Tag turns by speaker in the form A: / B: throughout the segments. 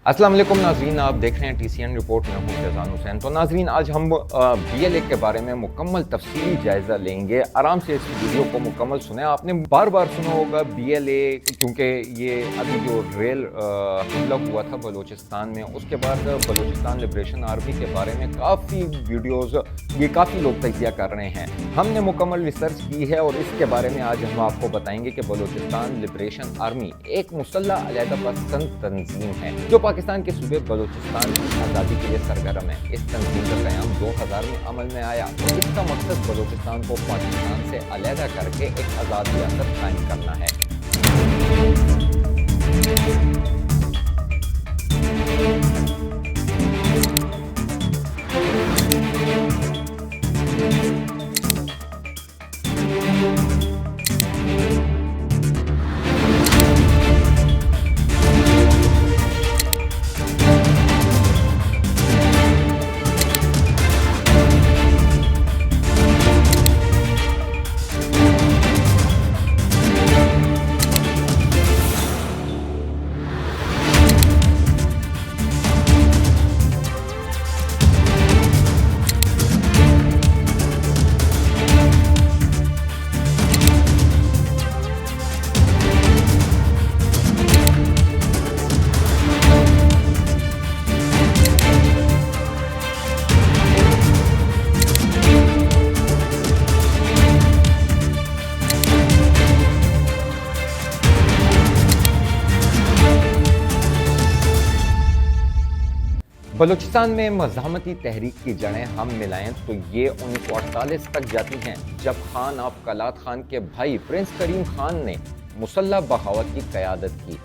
A: अस्सलाम वालेकुम नाज़रीन, आप देख रहे हैं TCN रिपोर्ट में हूँ फैज़ान हुसैन। तो नाज़रीन, आज हम BLA के बारे में मुकम्मल तफसीली जायज़ा लेंगे। आराम से इस वीडियो को मुकम्मल सुने। आपने बार बार सुना होगा BLA, क्योंकि ये अभी जो रेल हमला हुआ था बलूचिस्तान में, उसके बाद बलूचिस्तान लिबरेशन आर्मी के बारे में काफ़ी वीडियोज़ ये काफ़ी लोग तजिया कर रहे हैं। हमने मुकम्मल रिसर्च की है और इसके बारे में आज हम आपको बताएंगे कि बलूचिस्तान लिबरेशन आर्मी एक मुसल्लह अलहदा पसंद तंजीम है जो पाकिस्तान के सूबे बलूचिस्तान की आज़ादी के लिए सरगर्म है। इस तंजीम का क़याम 2000 में अमल में आया और इसका मकसद बलूचिस्तान को पाकिस्तान से अलहदा करके एक आज़ाद रियासत कायम करना है। बलूचिस्तान में मज़ाहमती तहरीक की जड़ें हम मिलाएं तो ये 1948 तक जाती हैं, जब खान ऑफ कलात खान के भाई प्रिंस करीम खान ने मुसल्लह बगावत की क़यादत की।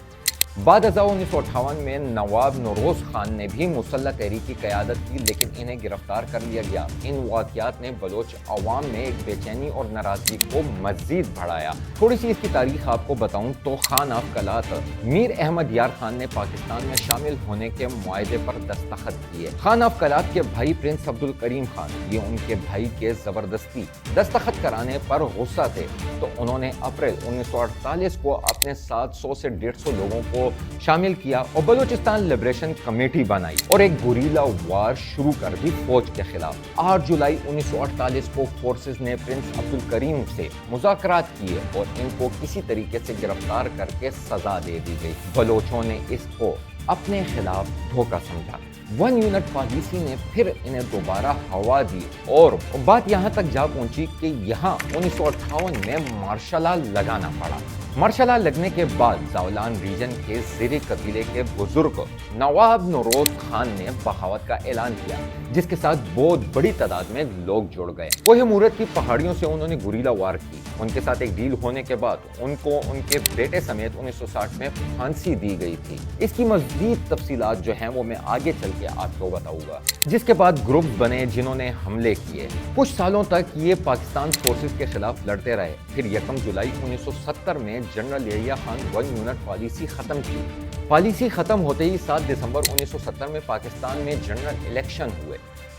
A: बाद 1958 में नवाब नौरोज़ खान ने भी मुसल्लह तहरीक की क़यादत की, लेकिन इन्हें गिरफ्तार कर लिया गया। इन वाक़यात ने बलोच अवाम में एक बेचैनी और नाराज़गी को मज़ीद बढ़ाया। थोड़ी सी इसकी तारीख आपको बताऊं तो खान ऑफ कलात मीर अहमद यार खान ने पाकिस्तान में शामिल होने के मुआहदे पर दस्तखत किए। खान ऑफ कलात के भाई प्रिंस अब्दुल करीम खान ये उनके भाई के ज़बरदस्ती दस्तखत कराने पर गुस्सा थे, तो उन्होंने अप्रैल 1948 को अपने 700 से 150 लोगों को शामिल किया और बलूचिस्तान लिबरेशन कमेटी बनाई और एक गुरीला वार शुरू कर दी फौज के खिलाफ। 8 जुलाई 1948 को फोर्सेस ने प्रिंस अब्दुल करीम से मुज़ाकरात किए और इनको किसी तरीके से गिरफ्तार करके सजा दे दी गई। बलोचों ने इसको अपने खिलाफ धोखा समझा। 1 यूनिट पॉलिसी ने फिर इन्हें दोबारा हवा दी और बात यहाँ तक जा पहुंची कि यहाँ 1958 में मार्शल लॉ लगाना पड़ा। मार्शल लॉ लगने के बाद जावलान रीजन के ज़ेरी कबीले के बुजुर्ग नवाब नौरोज़ खान ने बगावत का ऐलान किया, जिसके साथ बहुत बड़ी तादाद में लोग जुड़ गए। कोहिनूर की पहाड़ियों से उन्होंने गुरीला वार की। उनके साथ एक डील होने के बाद उनको उनके बेटे समेत 1960 में फांसी दी गई थी। इसकी मज़ीद तफसीलात जो हैं वो मैं आगे चल के आपको बताऊंगा। जिसके बाद ग्रुप बने जिन्होंने हमले किए। कुछ सालों तक ये पाकिस्तान फोर्सेस के खिलाफ लड़ते रहे। फिर 1 जुलाई 1970 में general Yahya Khan 1 unit policy खत्म की। पॉलिसी खत्म होते ही 7 दिसंबर 1970 में पाकिस्तान में जनरल इलेक्शन हुए,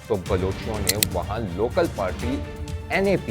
A: तो बलोचियों ने वहां लोकल पार्टी NAP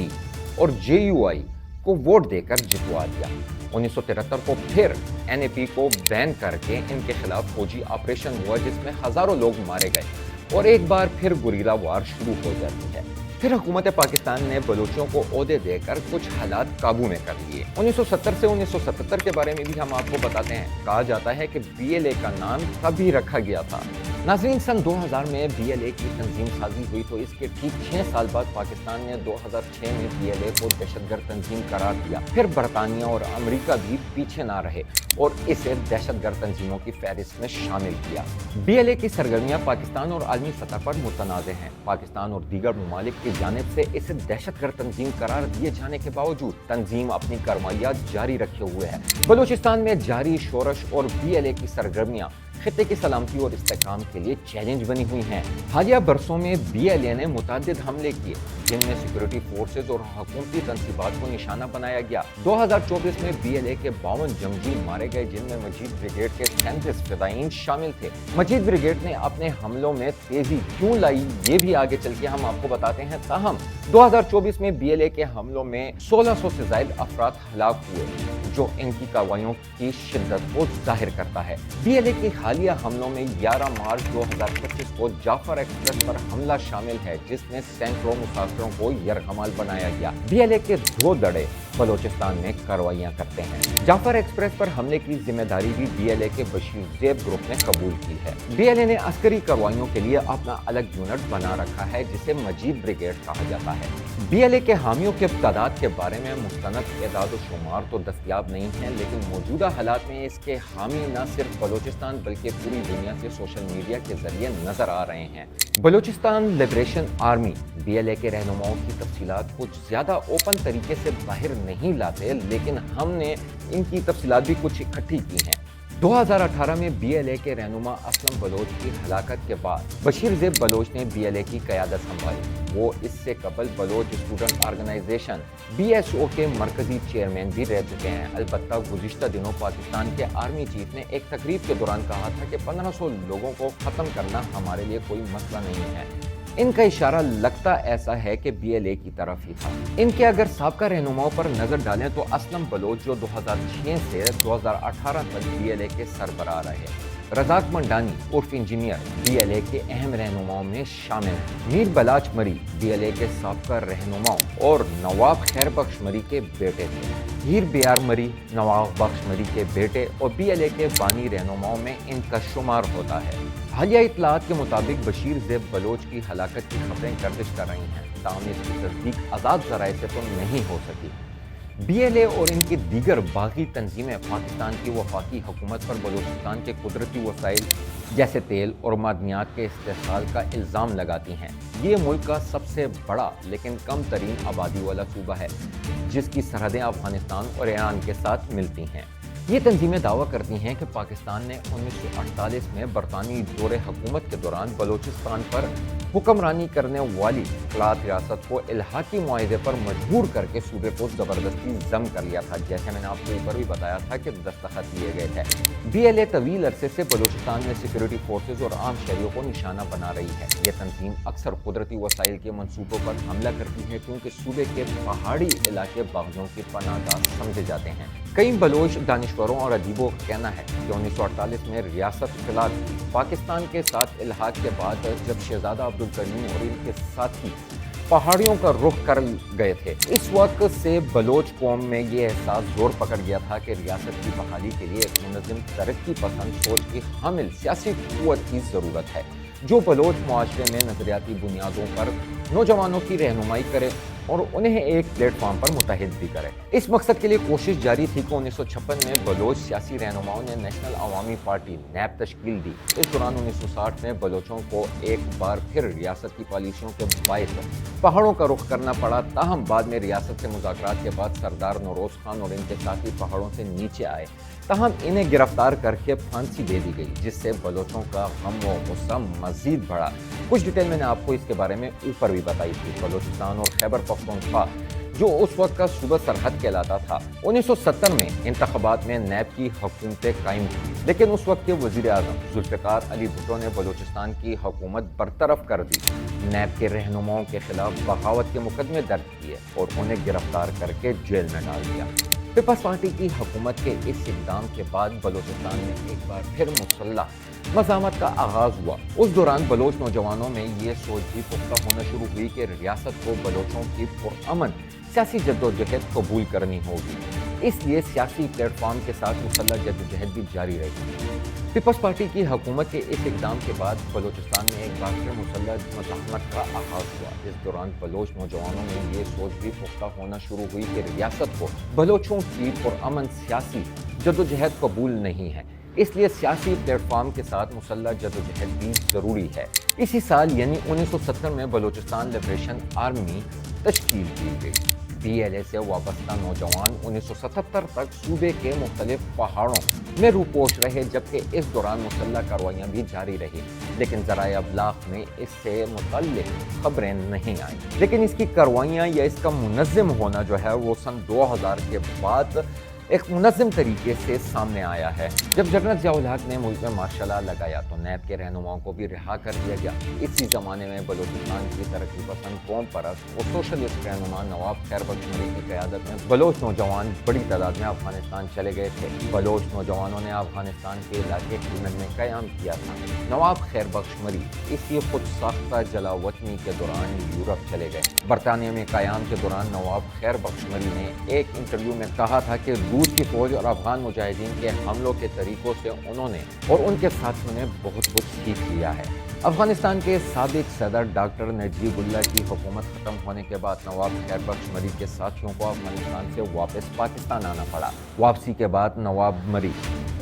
A: और JUI को वोट देकर जितवा दिया। 1973 को फिर NAP को बैन करके इनके खिलाफ फौजी ऑपरेशन हुआ, जिसमें हजारों लोग मारे गए और एक बार फिर गुरीला वार शुरू हो जाती है। फिर हुकूमत पाकिस्तान ने बलूचियों को ओहदे देकर कुछ हालात काबू में कर लिए। 1970 से 1977 के बारे में भी हम आपको बताते हैं। कहा जाता है कि BLA का नाम तभी रखा गया था। नाज़रीन, सन 2000 में BLA की तंजीम साजी हुई, तो इसके ठीक 6 साल बाद पाकिस्तान ने 2006 में BLA को दहशतगर्द तंजीम करार दिया। फिर बरतानिया और अमेरिका भी पीछे ना रहे और इसे दहशतगर्द तंजीमों की फहरिस्त में शामिल किया। BLA की सरगर्मियाँ पाकिस्तान और आलमी सतह पर मुतनाज़ हैं। पाकिस्तान और दीगर ममालिक की जानिब से इसे दहशतगर्द तंजीम करार दिए जाने के बावजूद तंजीम अपनी कार्रवाइयाँ जारी रखे हुए है। बलूचिस्तान में जारी शोरश और BLA की सरगर्मियाँ खित्ते की सलामती और इस्तेकाम के लिए चैलेंज बनी हुई हैं। हालिया बरसों में BLA ने मुतअद्दिद हमले किए, जिनमें सिक्योरिटी फोर्सेज और हुकूमती तंसीबात को निशाना बनाया गया। 2024 में BLA के 52 जंगजू मारे गए, जिनमें मजीद ब्रिगेड के 37 फिदायीन शामिल थे। मजीद ब्रिगेड ने अपने हमलों में तेजी क्यों लाई, ये भी आगे चल के हम आपको बताते हैं। ताहम 2024 में BLA के हमलों में 1600 से ज्यादा अफराद हलाक हुए, जो इनकी कार्रवाइयों की शिद्दत को जाहिर करता है। BLA की حالیہ حملوں میں 11 مارچ 2025 کو جعفر ایکسپریس پر حملہ شامل ہے، جس میں سینکڑوں مسافروں کو یرغمال بنایا گیا۔ BLA کے 2 دڑے بلوچستان میں کارروائیاں کرتے ہیں۔ جعفر ایکسپریس پر حملے کی ذمہ داری بھی BLA کے بشیر زیب گروپ نے قبول کی ہے۔ BLA نے عسکری کارروائیوں کے لیے اپنا الگ یونٹ بنا رکھا ہے، جسے مجید بریگیڈ کہا جاتا ہے۔ BLA کے حامیوں کے تعداد کے بارے میں مستند اعداد و شمار تو دستیاب نہیں ہیں، لیکن موجودہ حالات میں اس کے حامی نہ صرف بلوچستان بلکہ پوری دنیا سے سوشل میڈیا کے ذریعے نظر آ رہے ہیں۔ بلوچستان لبریشن آرمی BLA کے رہنماؤں کی تفصیلات کچھ زیادہ اوپن طریقے سے باہر نہیں لاتے، لیکن ہم نے ان کی تفصیلات بھی کچھ اکٹھی کی ہیں۔ 2018 میں BLA کے رہنما اسلم بلوچ کی ہلاکت کے بعد بشیر زیب بلوچ نے BLA کی قیادت سنبھالی۔ وہ اس سے قبل بلوچ اسٹوڈنٹ آرگنائزیشن BSO کے مرکزی چیئرمین بھی رہ چکے ہیں۔ البتہ گزشتہ دنوں پاکستان کے آرمی چیف نے ایک تقریب کے دوران کہا تھا کہ 1500 لوگوں کو ختم کرنا ہمارے لیے کوئی مسئلہ نہیں ہے۔ ان کا اشارہ لگتا ایسا ہے کہ BLA کی طرف ہی تھا۔ ان کے اگر سابقہ رہنماؤں پر نظر ڈالیں تو اسلم بلوچ جو 2006 سے 2018 تک BLA کے سربراہ رہے، رزاق منڈانی عرف انجینئر BLA کے اہم رہنماؤں میں شامل ہیں۔ میر بلاچ مری BLA کے سابقہ رہنماؤں اور نواب خیر بخش مری کے بیٹے تھے۔ ہیر بیار مری نواب بخش مری کے بیٹے اور BLA کے بانی رہنماؤں میں ان کا شمار ہوتا ہے۔ حالیہ اطلاعات کے مطابق بشیر زیب بلوچ کی ہلاکت کی خبریں گردش کر رہی ہیں، تاہم اس کی تصدیق آزاد ذرائع سے تو نہیں ہو سکی۔ BLA اور ان کی دیگر باغی تنظیمیں پاکستان کی وفاقی حکومت پر بلوچستان کے قدرتی وسائل جیسے تیل اور معدنیات کے استحصال کا الزام لگاتی ہیں۔ یہ ملک کا سب سے بڑا لیکن کم ترین آبادی والا صوبہ ہے، جس کی سرحدیں افغانستان اور ایران کے ساتھ ملتی ہیں۔ یہ تنظیمیں دعویٰ کرتی ہیں کہ پاکستان نے 1948 میں برطانوی دور حکومت کے دوران بلوچستان پر حکمرانی کرنے والی اطلاعات ریاست کو الحاقی معاہدے پر مجبور کر کے صوبے کو زبردستی ضم کر لیا تھا، جیسے میں نے آپ کو اوپر بھی بتایا تھا کہ دستخط کیے گئے تھے۔ BLA طویل عرصے سے بلوچستان میں سیکورٹی فورسز اور عام شہریوں کو نشانہ بنا رہی ہے۔ یہ تنظیم اکثر قدرتی وسائل کے منصوبوں پر حملہ کرتی ہے، کیونکہ صوبے کے پہاڑی علاقے باغیوں کی پناہ گاہ سمجھے جاتے ہیں۔ کئی بلوچ دانشوروں اور ادیبوں کا کہنا ہے کہ 1948 میں ریاست فلات پاکستان کے ساتھ الحاق کے بعد جب شہزادہ عبدالکریم اور ان کے ساتھی پہاڑیوں کا رخ کر گئے تھے، اس وقت سے بلوچ قوم میں یہ احساس زور پکڑ گیا تھا کہ ریاست کی بحالی کے لیے ایک منظم ترقی پسند سوچ کی حامل سیاسی قوت کی ضرورت ہے، جو بلوچ معاشرے میں نظریاتی بنیادوں پر نوجوانوں کی رہنمائی کرے اور انہیں ایک پلیٹ فارم پر متحد بھی کرے۔ اس مقصد کے لیے کوشش جاری تھی کہ 1956 میں بلوچ سیاسی رہنماؤں نے نیشنل عوامی پارٹی نیب تشکیل دی۔ اس دوران 1960 میں بلوچوں کو ایک بار پھر ریاست کی پالیسیوں کے باعث پہاڑوں کا رخ کرنا پڑا، تاہم بعد میں ریاست سے مذاکرات کے بعد سردار نوروز خان اور ان کے ساتھی پہاڑوں سے نیچے آئے، تاہم انہیں گرفتار کر کے پھانسی دے دی گئی، جس سے بلوچوں کا غم و غصہ مزید بڑھا۔ کچھ ڈیٹیل میں نے آپ کو اس کے بارے میں اوپر بھی بتائی تھی۔ بلوچستان اور خیبر پختونخوا جو اس وقت کا صوبہ سرحد کہلاتا تھا، 1970 میں انتخابات میں نیب کی حکومتیں قائم کی، لیکن اس وقت کے وزیر اعظم ذوالفقار علی بھٹو نے بلوچستان کی حکومت برطرف کر دی۔ نیب کے رہنماؤں کے خلاف بغاوت کے مقدمے درج کیے اور انہیں گرفتار کر کے جیل میں ڈال دیا۔ پیپلز پارٹی کی حکومت کے اس اقدام کے بعد بلوچستان میں ایک بار پھر مسلح مزاحمت کا آغاز ہوا۔ اس دوران بلوچ نوجوانوں میں یہ سوچ بھی پختہ ہونا شروع ہوئی کہ ریاست کو بلوچوں کی پرامن سیاسی جدوجہد قبول کرنی ہوگی، اس لیے سیاسی پلیٹ فارم کے ساتھ مسلح جدوجہد بھی جاری رہی۔ پیپلز پارٹی کی حکومت کے اس اقدام کے بعد بلوچستان میں ایک بار پھر مسلح مزاحمت کا آغاز ہوا۔ اس دوران بلوچ نوجوانوں میں یہ سوچ بھی پختہ ہونا شروع ہوئی کہ ریاست کو بلوچوں کی پرامن سیاسی جدوجہد قبول نہیں ہے، اس لیے سیاسی پلیٹ فارم کے ساتھ مسلح جدوجہد بھی ضروری ہے۔ اسی سال یعنی 1970 میں بلوچستان لبریشن آرمی تشکیل کی گئی۔ BLA سے وابستہ نوجوان 1977 تک صوبے کے مختلف پہاڑوں میں روپوش رہے، جبکہ اس دوران مسلح کارروائیاں بھی جاری رہی، لیکن ذرائع ابلاغ میں اس سے متعلق خبریں نہیں آئیں۔ لیکن اس کی کارروائیاں یا اس کا منظم ہونا جو ہے وہ سن 2000 کے بعد ایک منظم طریقے سے سامنے آیا ہے۔ جب جنرل ضیاء الحق نے ملک میں مارشل لا لگایا تو نیب کے رہنماؤں کو بھی رہا کر دیا گیا۔ اسی زمانے میں بلوچستان کی ترقی پسند قوم پرست اور سوشلسٹ رہنما نواب خیر بخش مری کی قیادت میں بلوچ نوجوان بڑی تعداد میں افغانستان چلے گئے تھے۔ بلوچ نوجوانوں نے افغانستان کے علاقے ہلمند میں قیام کیا تھا۔ نواب خیر بخش مری اسی خود ساختہ جلا وطنی کے دوران یورپ چلے گئے۔ برطانیہ میں قیام کے دوران نواب خیر بخش مری نے ایک انٹرویو میں کہا تھا کہ روس کی فوج اور افغان مجاہدین کے حملوں کے طریقوں سے انہوں نے اور ان کے ساتھیوں نے بہت کچھ سیکھ لیا ہے۔ افغانستان کے سابق صدر ڈاکٹر نجیب اللہ کی حکومت ختم ہونے کے بعد نواب خیر بخش مری کے ساتھیوں کو افغانستان سے واپس پاکستان آنا پڑا۔ واپسی کے بعد نواب مری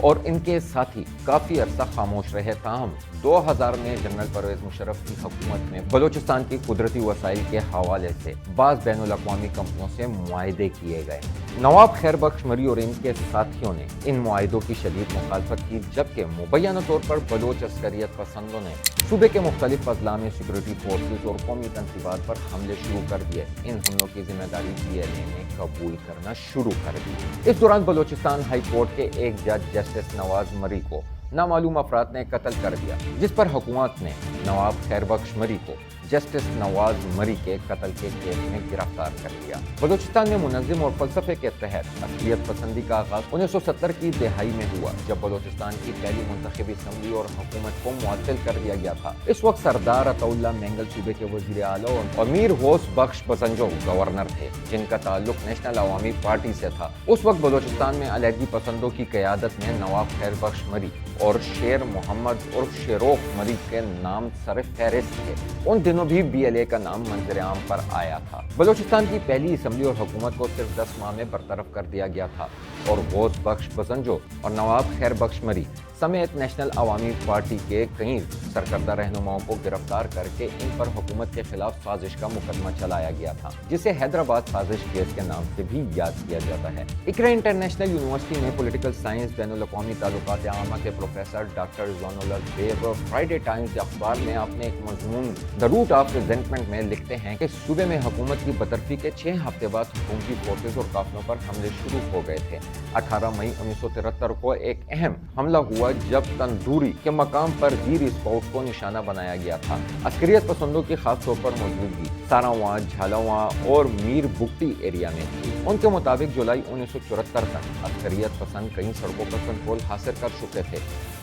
A: اور ان کے ساتھی کافی عرصہ خاموش رہے، تاہم 2000 میں جنرل پرویز مشرف کی حکومت میں بلوچستان کی قدرتی وسائل کے حوالے سے بعض بین الاقوامی کمپنیوں سے معاہدے کیے گئے۔ نواب خیر بخش مری اور ان کے ساتھیوں نے ان معاہدوں کی شدید مخالفت کی، جبکہ مبینہ طور پر بلوچ عسکریت پسندوں نے صوبے کے مختلف اضلاع میں سیکورٹی فورسز اور قومی تنصیبات پر حملے شروع کر دیے۔ ان حملوں کی ذمہ داری PLA نے قبول کرنا شروع کر دی۔ اس دوران بلوچستان ہائی کورٹ کے ایک جج جسٹس نواز مری کو نامعلوم افراد نے قتل کر دیا، جس پر حکومت نے نواب خیر بخش مری کو جسٹس نواز مری کے قتل کے کیس میں گرفتار کر لیا۔ بلوچستان میں منظم اور فلسفے کے تحت عسکریت پسندی کا آغاز 1970 کی دہائی میں ہوا، جب بلوچستان کی پہلی منتخب اسمبلی اور حکومت کو معطل کر دیا گیا تھا۔ اس وقت سردار عطا اللہ مینگل صوبے کے وزیر اعلیٰ اور میر ہوس بخش بزنجو گورنر تھے، جن کا تعلق نیشنل عوامی پارٹی سے تھا۔ اس وقت بلوچستان میں علیحدگی پسندوں کی قیادت میں نواب خیر بخش مری اور شیر محمد عرف شیروخ مری کے نام سر فہرست تھے۔ ان دنوں بھی BLA کا نام منظر عام پر آیا تھا۔ بلوچستان کی پہلی اسمبلی اور حکومت کو صرف 10 ماہ میں برطرف کر دیا گیا تھا اور غوث بخش بزنجو اور نواب خیر بخش مری سمیت نیشنل عوامی پارٹی کے کئی سرکردہ رہنماؤں کو گرفتار کر کے ان پر حکومت کے خلاف سازش کا مقدمہ چلایا گیا تھا، جسے حیدرآباد سازش کیس کے نام سے بھی یاد کیا جاتا ہے۔ اقرا انٹرنیشنل یونیورسٹی میں پولیٹیکل سائنس بین الاقوامی تعلقات عامہ کے پروفیسر ڈاکٹر رضوان اللہ دیب فرائیڈے ٹائمز اخبار میں اپنے ایک مضمون دی روٹ آف ریزنٹمنٹ میں لکھتے ہیں کہ صوبے میں حکومت کی برطرفی کے 6 ہفتے بعد حکومتی فورسز اور قافلوں پر حملے شروع ہو گئے تھے۔ 18 مئی 1973 کو ایک اہم حملہ ہوا جب تندوری کے مقام پر زیر اسپاؤٹ کو نشانہ بنایا گیا تھا۔ عسکریت پسندوں کی خاص طور پر موجودگی ساراواں، جھالاواں اور میر بگٹی ایریا میں تھی۔ ان کے مطابق جولائی 1974 تک عسکریت پسند کئی سڑکوں پر کنٹرول حاصل کر چکے تھے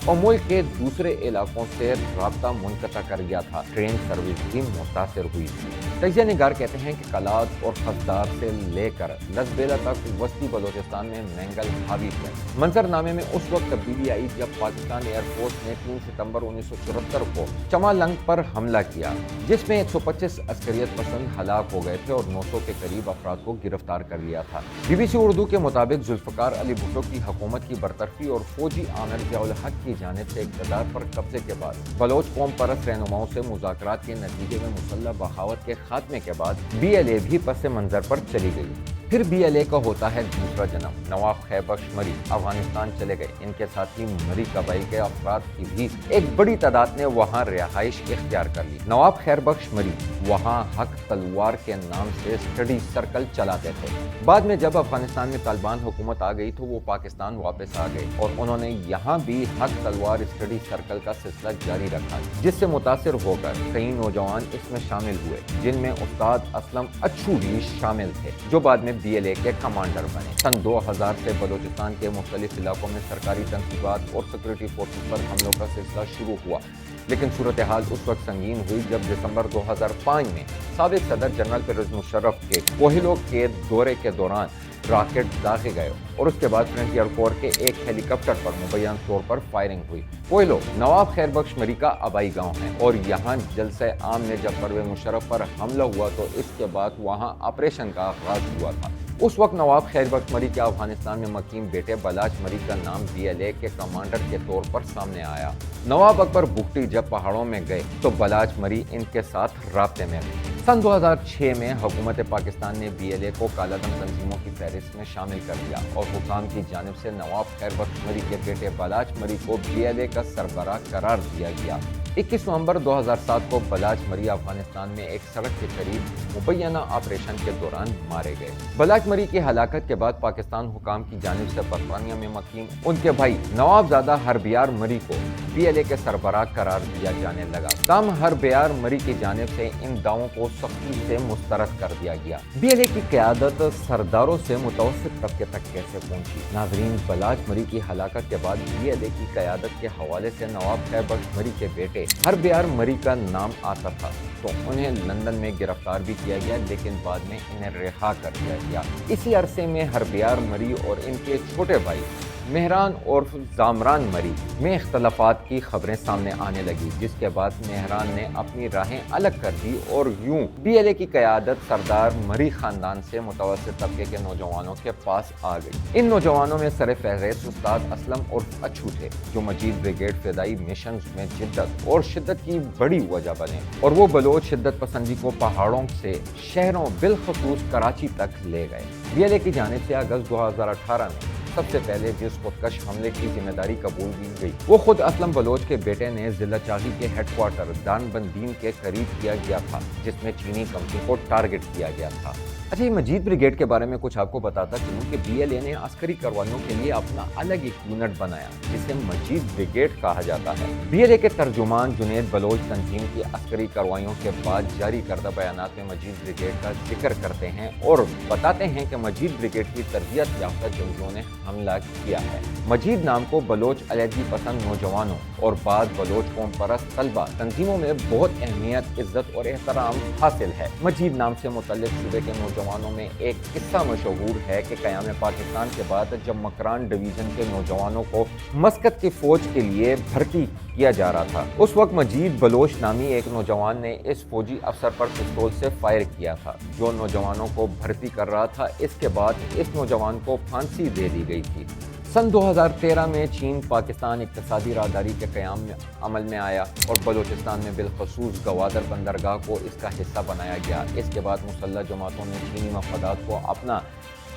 A: اور ملک کے دوسرے علاقوں سے رابطہ منقطع کر گیا تھا۔ ٹرین سروس بھی متاثر ہوئی تھی۔ تجزیہ نگار کہتے ہیں کہ کلات اور خزدار سے لے کر لسبیلا تک وسطی بلوچستان میں مینگل حاوی تھے۔ منظر نامے میں اس وقت تبدیلی آئی جب پاکستان ایئر فورس نے 3 ستمبر 1974 کو چمالنگ پر حملہ کیا، جس میں 125 عسکریت پسند ہلاک ہو گئے تھے اور 900 کے قریب افراد کو گرفتار کر لیا تھا۔ BBC اردو کے مطابق ذوالفقار علی بھٹو کی حکومت کی برطرفی اور فوجی عامر ضیاء الحق کی جانب سے اقتدار پر قبضے کے بعد بلوچ قوم پرست رہنماؤں سے مذاکرات کے نتیجے میں مسلح بغاوت کے خاتمے کے بعد BLA بھی پس منظر پر چلی گئی۔ پھر BLA کا ہوتا ہے دوسرا جنم۔ نواب خیر بخش مری افغانستان چلے گئے۔ ان کے ساتھی مری قبائل کے افراد کی بھی ایک بڑی تعداد نے وہاں رہائش اختیار کر لی۔ نواب خیر بخش مری وہاں حق تلوار کے نام سے اسٹڈی سرکل چلاتے تھے۔ بعد میں جب افغانستان میں طالبان حکومت آ گئی تو وہ پاکستان واپس آ گئے اور انہوں نے یہاں بھی حق تلوار اسٹڈی سرکل کا سلسلہ جاری رکھا، جس سے متاثر ہو کر کئی نوجوان اس میں شامل ہوئے، جن میں استاد اسلم اچھو بھی شامل تھے، جو بعد میں BLA کے کمانڈر بنے۔ سن 2000 سے بلوچستان کے مختلف علاقوں میں سرکاری تنصیبات اور سیکورٹی فورسز پر حملوں کا سلسلہ شروع ہوا، لیکن صورتحال اس وقت سنگین ہوئی جب دسمبر 2005 میں سابق صدر جنرل پرویز مشرف کے کوہلو کے دورے کے دوران راکٹ داغے گئے اور اس کے بعد فرنٹیئر کور کے ایک ہیلی کاپٹر پر مبینہ طور پر فائرنگ ہوئی۔ کوہلو نواب خیر بخش مری کا آبائی گاؤں ہے اور یہاں جلسہ عام میں جب پرویز مشرف پر حملہ ہوا تو اس کے بعد وہاں آپریشن کا آغاز ہوا تھا۔ اس وقت نواب خیر بخش مری کے افغانستان میں مقیم بیٹے بلاچ مری کا نام BLA کے کمانڈر کے طور پر سامنے آیا۔ نواب اکبر بگٹی جب پہاڑوں میں گئے تو بلاچ مری ان کے ساتھ رابطے میں رہے۔ سن 2006 میں حکومت پاکستان نے BLA کو کالا دم تنظیموں کی فہرست میں شامل کر دیا اور حکام کی جانب سے نواب خیر بخش مری کے بیٹے بلاچ مری کو BLA کا سربراہ قرار دیا گیا۔ 21 नवंबर 2007 को बलाच मरी अफगानिस्तान में एक सड़क के करीब मुबैना ऑपरेशन के दौरान मारे गए। बलाच मरी की हलाकत के बाद पाकिस्तान हुकाम की जानिब से बरतानिया में मकीम उनके भाई नवाबजादा हरबियार मरी को BLA के सरबराह करार दिया जाने लगा। ताहम हरबियार मरी की जानिब से इन दावों को सख्ती से मुस्तरद कर दिया गया। BLA की क़यादत सरदारों से मुतवस्सित तबके तक कैसे पहुंची? नाज़रीन, बलाच मरी की हलाकत के बाद BLA की क़यादत के हवाले से नवाब खैबख्श मरी के बेटे हरबियार मरी का नाम आता था, तो उन्हें लंदन में गिरफ्तार भी किया गया, लेकिन बाद में इन्हें रिहा कर दिया गया। इसी अरसे में हरबियार मरी और इनके छोटे भाई मेहरान और जामरान मरी में इख्तलाफात की खबरें सामने आने लगी, जिसके बाद मेहरान ने अपनी राहें अलग कर दी और यूं BLA की क़यादत सरदार मरी खानदान से मुतवस्सित तबके के नौजवानों के पास आ गई। इन नौजवानों में सरफ़हरिस्त उस्ताद असलम और अच्छू थे, जो मजीद ब्रिगेड फ़िदाई मिशन में जिद्दत और शिद्दत की बड़ी वजह बने, और वो बलोच शिद्दत पसंदी को पहाड़ों से शहरों बिलखसूस कराची तक ले गए। BLA की जानिब से अगस्त 2018 में सबसे पहले जिस खुदकश हमले की जिम्मेदारी कबूल की गई, वो खुद असलम बलोच के बेटे ने ज़िला चाही के हेडक्वार्टर दानबंदीन के करीब किया गया था, जिसमें चीनी कंपनी को टारगेट किया गया था। अच्छा, ये मजीद ब्रिगेड के बारे में कुछ आपको बताता चलूँ कि BLA ने अस्करी कार्रवाइयों के लिए अपना अलग एक यूनिट बनाया, जिसे मजीद ब्रिगेड कहा जाता है। BLA के तर्जुमान जुनैद बलोच तंजीम की अस्करी कार्रवाइयों के बाद जारी करदा बयानात में मजीद ब्रिगेड का जिक्र करते हैं और बताते हैं कि मजीद ब्रिगेड की तरबियत याफ्ता जंगियों ने हमला किया है। मजीद नाम को बलोच अलहदगी पसंद नौजवानों और बाद बलोच कौम परस्त तलबा तंजीमों में बहुत अहमियत, इज्जत और एहतराम हासिल है। मजीद नाम से मुतल्लिक सूबे के नौजवानों में एक किस्सा मशहूर है कि क़याम पाकिस्तान के बाद जब मकरान डिवीज़न के नौजवानों को मस्कत की फ़ौज के लिए भर्ती किया जा रहा था, उस वक्त मजीद बलोच नामी एक नौजवान ने इस फौजी अफसर पर पिस्तौल से फायर किया था, जो नौजवानों को भर्ती कर रहा था। इसके बाद इस नौजवान को फांसी दे दी गई थी। सन 2013 में चीन पाकिस्तान इक़्तिसादी राहदारी के क़याम में अमल में आया और बलूचिस्तान में बिलखसूस गवादर बंदरगाह को इसका हिस्सा बनाया गया। इसके बाद मुसल्लह जमातों ने चीनी मफादात को अपना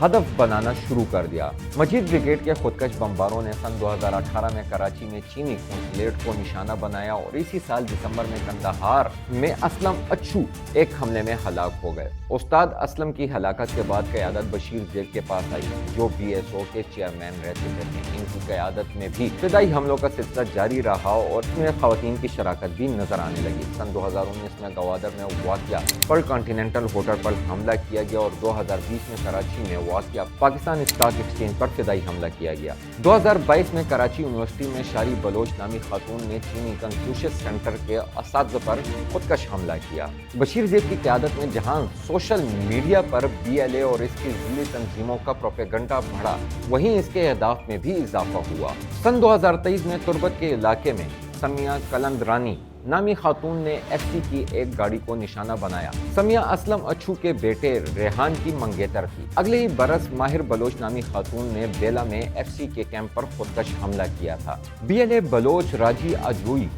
A: हदफ बनाना शुरू कर दिया। मजीद ब्रिगेड के खुदकश बमबारों ने सन 2018 में कराची में चीनी कौंसलेट को निशाना बनाया और इसी साल दिसंबर में कंदाहार में असलम अच्छू एक हमले में हलाक हो गए। उस्ताद असलम की हलाकत के बाद क़यादत बशीर ज़ेब के पास आई, जो BSO के चेयरमैन रह चुके थे। इनकी क़यादत में भी फिदाई हमलों का सिलसिला जारी रहा और इसमें ख़वातीन की शराकत भी नजर आने लगी। सन 2019 में गवादर में वाक़या पर कॉन्टिनेंटल होटल पर हमला किया गया और 2020 में कराची में वाक़या पाकिस्तान स्टॉक एक्सचेंज पर फिदाई हमला किया गया। 2022 में कराची यूनिवर्सिटी में शारी बलोच नामी खातून ने चीनी कंफ्यूशियस सेंटर के असातिज़ा पर खुदकश हमला किया। बशीर ज़ेब की क़यादत में जहां सोशल मीडिया पर BLA और इसकी ज़िली तंजीमों का प्रोपेगेंडा बढ़ा, वहीं इसके अहदाफ में भी इजाफा हुआ। सन 2023 में तुर्बत के इलाके में समिया कलंदरानी नामी खातून ने FC की एक गाड़ी को निशाना बनाया। समिया असलम अच्छू के बेटे रेहान की मंगेतर थी। अगले ही बरस माहिर बलोच नामी खातून ने बेला में FC के कैंप पर खुदकश हमला किया था। BLA बलोच राजी अजूई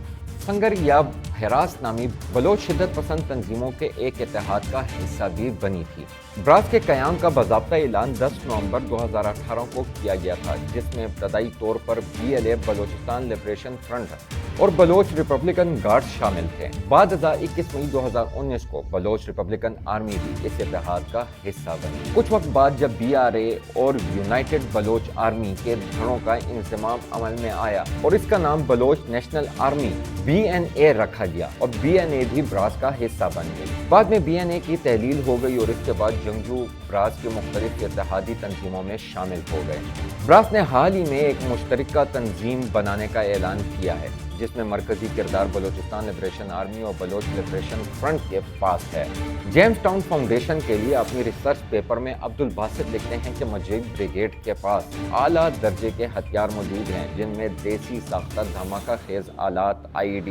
A: संगर या हरास नामी बलोच शिद्दत पसंद तंजीमों के एक इत्तेहाद का हिस्सा भी बनी थी। ब्रास के क़याम का बाज़ाब्ता ऐलान 10 नवंबर 2018 को किया गया था, जिसमें इब्तदाई तौर पर BLA बलोचिस्तान लिबरेशन फ्रंट और बलोच रिपब्लिकन गार्ड्स शामिल थे। बाद 21 मई 2019 को बलोच रिपब्लिकन आर्मी भी इस इत्तेहाद का हिस्सा बनी। कुछ वक्त बाद जब BRA और यूनाइटेड बलोच आर्मी के धड़ों का इंजमाम अमल में आया और इसका नाम बलोच नेशनल आर्मी BNA रखा गया और BNA भी ब्रास का हिस्सा बन गई। बाद में BNA की तहलील हो गई और इसके बाद जंगजू ब्रास के मुख्तलिफ इत्तेहादी तंजीमों में शामिल हो गए। ब्रास ने हाल ही में एक मुश्तरका तंजीम बनाने का ऐलान किया है, जिसमें मरकजी किरदार बलूचिस्तान लिबरेशन आर्मी और बलोच लिबरेशन फ्रंट के पास है। जेम्स टाउन फाउंडेशन के लिए अपनी रिसर्च पेपर में अब्दुल बासित लिखते हैं कि मजीद ब्रिगेड के पास आला दर्जे के हथियार मौजूद हैं, जिनमें देसी साख्ता धमाका खेज आलात, IED,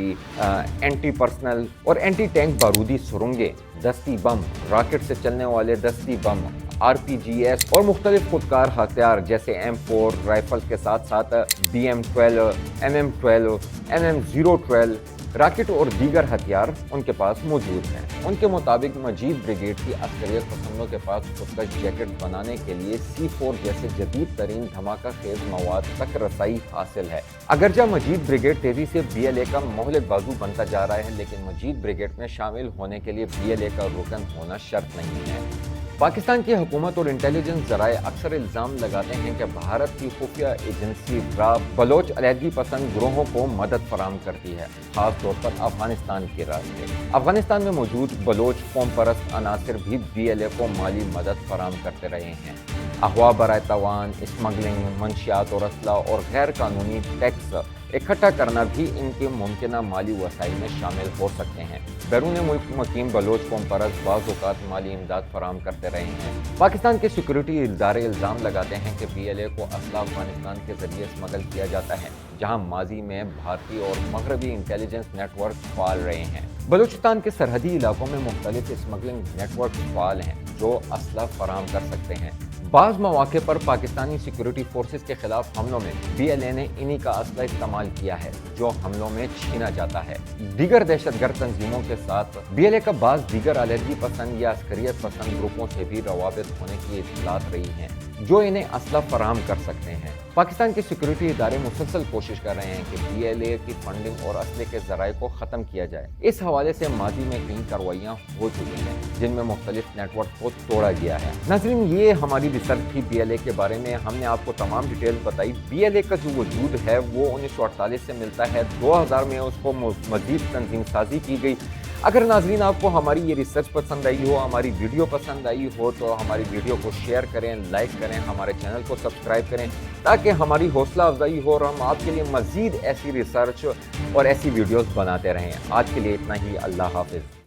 A: एंटी पर्सनल और एंटी टैंक बारूदी सुरंगें, दस्ती बम, रॉकेट से चलने वाले दस्ती बम, RPGS और मुख्तलिफ खुदकार हथियार जैसे M4 राइफल के साथ साथ BM12, MM12, MM012, राकेट और दीगर हथियार उनके पास मौजूद हैं। उनके मुताबिक मजीद ब्रिगेड की अस्करियत पसंदों के पास खुदकश जैकेट बनाने के लिए C4 जैसे जदीद तरीन धमाका खेज मवाद तक रसाई हासिल है। अगरचा मजीद ब्रिगेड तेजी से BLA का मोहलक बाजू बनता जा रहा है, लेकिन मजीद ब्रिगेड में शामिल होने के लिए BLA का रुकन होना शर्त नहीं है। पाकिस्तान की हुकूमत और इंटेलिजेंस जराए अक्सर इल्ज़ाम लगाते हैं कि भारत की खुफिया एजेंसी राब बलोच अलहदगी पसंद ग्रोहों को मदद फराम करती है, खास तौर पर अफगानिस्तान के रास्ते। अफगानिस्तान में मौजूद बलोच कौम परस्त अनासर भी BLA को माली मदद फराम करते रहे हैं। अगवा बराए तवान, स्मगलिंग, मंशियात और असला और गैर कानूनी टैक्स इकट्ठा करना भी इनके मुमकिना माली वसाइल में शामिल हो सकते हैं। बैरून मुल्क मुकीम बलोच कौम परस्त बाज़ औक़ात माली इमदाद फराम करते रहे हैं। पाकिस्तान के सिक्योरिटी इदारे इल्ज़ाम लगाते हैं कि BLA को असला अफगानिस्तान के ज़रिए स्मगल किया जाता है, जहां माजी में भारतीय और मगरबी इंटेलिजेंस नेटवर्क फाल रहे हैं। बलूचिस्तान के सरहदी इलाकों में मुख्तलिफ स्मगलिंग नेटवर्क फाल हैं जो असला फराम कर सकते हैं। बाज़ मौके पर पाकिस्तानी सिक्योरिटी फोर्सेस के खिलाफ हमलों में BLA ने इन्हीं का असला इस्तेमाल किया है जो हमलों में छीना जाता है। दीगर दहशतगर्द तंजीमों के साथ BLA का बाज़ दीगर अलहदगी पसंद या अस्करियत पसंद ग्रुपों से भी रवाबित होने की इत्तलात रही हैं जो इन्हें असला फराम कर सकते हैं। पाकिस्तान के सिक्योरिटी इदारे मुसलसल कोशिश कर रहे हैं कि BLA की फंडिंग और असले के ज़राए को ख़त्म किया जाए। इस हवाले से माजी में कई कार्रवाइयाँ हो चुकी हैं जिनमें मुख्तलिफ नेटवर्क को तोड़ा गया है। नाज़रीन, ये हमारी रिसर्च थी BLA के बारे में। हमने आपको तमाम डिटेल्स बताई। BLA का जो वजूद है वो 1948 से मिलता है। 2000 में उसको मज़ीद तंजीम साजी की गई। अगर नाज़रीन आपको हमारी ये रिसर्च पसंद आई हो, हमारी वीडियो पसंद आई हो, तो हमारी वीडियो को शेयर करें, लाइक करें, हमारे चैनल को सब्सक्राइब करें ताकि हमारी हौसला अफजाई हो और हम आपके लिए मज़ीद ऐसी रिसर्च और ऐसी वीडियोस बनाते रहें। आज के लिए इतना ही। अल्लाह हाफ़िज़।